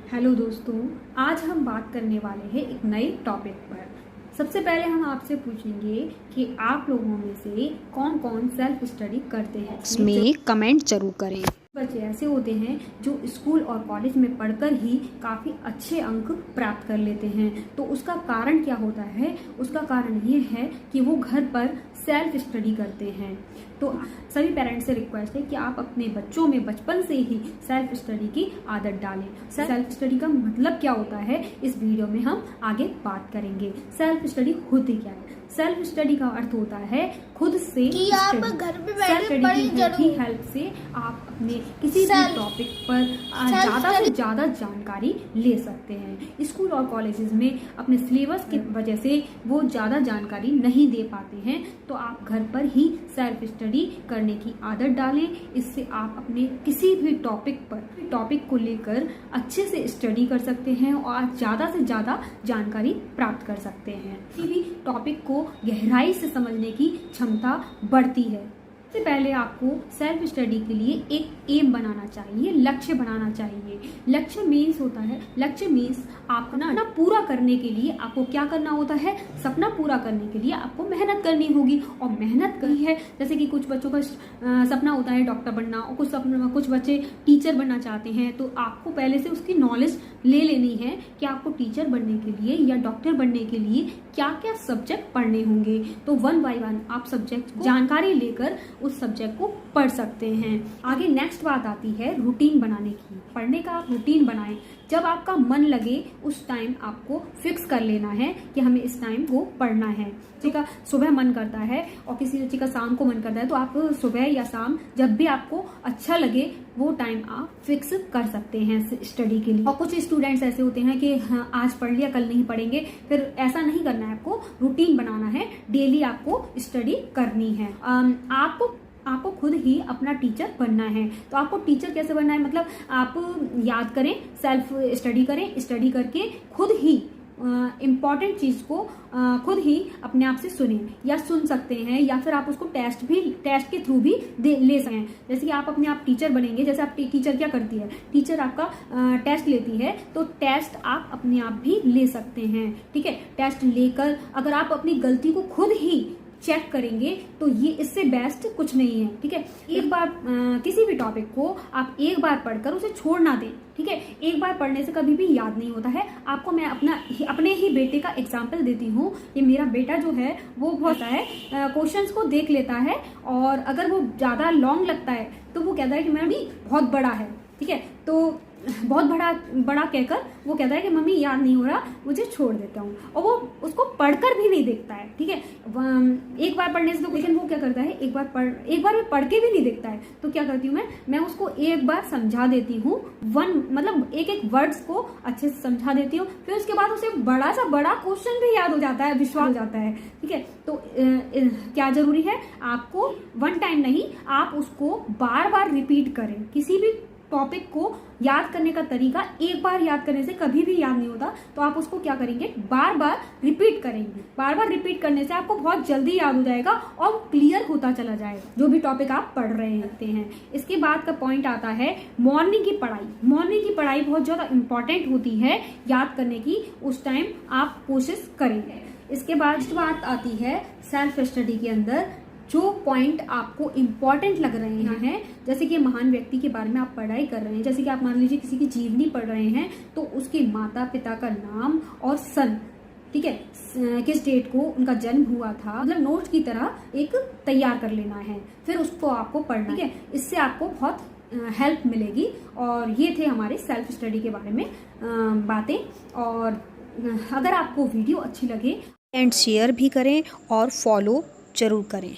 Hello दोस्तों, आज हम बात करने वाले हैं एक नए टॉपिक पर। सबसे पहले हम आपसे पूछेंगे कि आप लोगों में से कौन कौन सेल्फ स्टडी करते हैं। इसमें कमेंट जरूर करें। बच्चे ऐसे होते हैं जो स्कूल और कॉलेज में पढ़कर ही काफ़ी अच्छे अंक प्राप्त कर लेते हैं। तो उसका कारण क्या होता है? उसका कारण ये है कि वो घर पर सेल्फ स्टडी करते हैं। तो सभी पेरेंट्स से रिक्वेस्ट है कि आप अपने बच्चों में बचपन से ही सेल्फ स्टडी की आदत डालें। सेल्फ स्टडी का मतलब क्या होता है, इस वीडियो में हम आगे बात करेंगे। सेल्फ स्टडी होती क्या है? सेल्फ स्टडी का अर्थ होता है खुद से कि आप घर पे बैठ की हेल्प से आप अपने किसी भी टॉपिक पर ज़्यादा से ज़्यादा जानकारी ले सकते हैं। स्कूल और कॉलेजेस में अपने सिलेबस की वजह से वो ज़्यादा जानकारी नहीं दे पाते हैं, तो आप घर पर ही सेल्फ स्टडी करने की आदत डालें। इससे आप अपने किसी भी टॉपिक को लेकर अच्छे से स्टडी कर सकते हैं और ज़्यादा से ज़्यादा जानकारी प्राप्त कर सकते हैं। किसी भी टॉपिक को गहराई से समझने की क्षमता बढ़ती है। सबसे पहले आपको सेल्फ स्टडी के लिए एक एम बनाना चाहिए, लक्ष्य बनाना चाहिए। लक्ष्य मीन्स होता है, लक्ष्य मीन्स अपना पूरा करने के लिए आपको क्या करना होता है? सपना पूरा करने के लिए आपको मेहनत करनी होगी। और मेहनत कही है, जैसे कि कुछ बच्चों का सपना होता है डॉक्टर बनना, और कुछ बच्चे टीचर बनना चाहते हैं। तो आपको पहले से उसकी नॉलेज ले लेनी है कि आपको टीचर बनने के लिए या डॉक्टर बनने के लिए क्या क्या सब्जेक्ट पढ़ने होंगे। तो 1 बाय 1 आप सब्जेक्ट जानकारी लेकर उस सब्जेक्ट को पढ़ सकते हैं। आगे नेक्स्ट बात आती है रूटीन बनाने की। पढ़ने का आप रूटीन बनाएं। जब आपका मन लगे उस टाइम आपको फिक्स कर लेना है कि हमें इस टाइम वो पढ़ना है। किसी का सुबह मन करता है और किसी बच्चे का शाम को मन करता है, तो आप सुबह या शाम जब भी आपको अच्छा लगे वो टाइम आप फिक्स कर सकते हैं स्टडी के लिए। और कुछ स्टूडेंट्स ऐसे होते हैं कि हाँ, आज पढ़ लिया कल नहीं पढ़ेंगे। फिर ऐसा नहीं करना है, आपको रूटीन बनाना है। डेली आपको स्टडी करनी है। आपको खुद ही अपना टीचर बनना है। तो आपको टीचर कैसे बनना है? मतलब आप याद करें, सेल्फ स्टडी करें, स्टडी करके खुद ही इम्पॉर्टेंट चीज़ को खुद ही अपने आप से सुने या सुन सकते हैं, या फिर आप उसको टेस्ट के थ्रू भी ले सकते हैं। जैसे कि आप अपने आप टीचर बनेंगे। जैसे आप टीचर क्या करती है, टीचर आपका टेस्ट लेती है, तो टेस्ट आप अपने आप भी ले सकते हैं। ठीक है, टेस्ट लेकर अगर आप अपनी गलती को खुद ही चेक करेंगे तो ये इससे बेस्ट कुछ नहीं है। ठीक है, एक बार किसी भी टॉपिक को आप एक बार पढ़कर उसे छोड़ ना दें। ठीक है, एक बार पढ़ने से कभी भी याद नहीं होता है। आपको मैं अपने ही बेटे का एग्जाम्पल देती हूँ कि मेरा बेटा जो है वो बहुत है क्वेश्चंस को देख लेता है, और अगर वो ज़्यादा लॉन्ग लगता है तो वो कहता है कि मैम बहुत बड़ा है। ठीक है, तो बहुत बड़ा कहकर वो कहता है कि मम्मी याद नहीं हो रहा, मुझे छोड़ देता हूँ, और वो उसको पढ़कर भी नहीं देखता है। ठीक है, एक बार पढ़ने से तो, लेकिन वो क्या करता है, एक बार में पढ़ के भी नहीं देखता है। तो क्या करती हूँ मैं उसको एक बार समझा देती हूँ, मतलब एक वर्ड्स को अच्छे से समझा देती हूँ। फिर उसके बाद उसे बड़ा क्वेश्चन भी याद हो जाता है, विश्वास हो जाता है। ठीक है, तो क्या जरूरी है, आपको 1 टाइम नहीं, आप उसको बार बार रिपीट करें। किसी भी टॉपिक को याद करने का तरीका एक बार याद करने से कभी भी याद नहीं होता। तो आप उसको क्या करेंगे, बार बार रिपीट करेंगे। बार बार रिपीट करने से आपको बहुत जल्दी याद हो जाएगा और क्लियर होता चला जाएगा जो भी टॉपिक आप पढ़ रहे होते हैं। इसके बाद का पॉइंट आता है मॉर्निंग की पढ़ाई। मॉर्निंग की पढ़ाई बहुत ज़्यादा इंपॉर्टेंट होती है याद करने की। उस टाइम आप कोशिश करेंगे। इसके बाद बात आती है सेल्फ स्टडी के अंदर जो पॉइंट आपको इम्पॉर्टेंट लग रहे हैं। जैसे कि महान व्यक्ति के बारे में आप पढ़ाई कर रहे हैं, जैसे कि आप मान लीजिए किसी की जीवनी पढ़ रहे हैं, तो उसके माता पिता का नाम और सन, ठीक है, किस डेट को उनका जन्म हुआ था, मतलब नोट्स की तरह एक तैयार कर लेना है। फिर उसको आपको पढ़ना है। इससे आपको बहुत हेल्प मिलेगी। और ये थे हमारे सेल्फ स्टडी के बारे में बातें। और अगर आपको वीडियो अच्छी लगे एंड शेयर भी करें और फॉलो जरूर करें।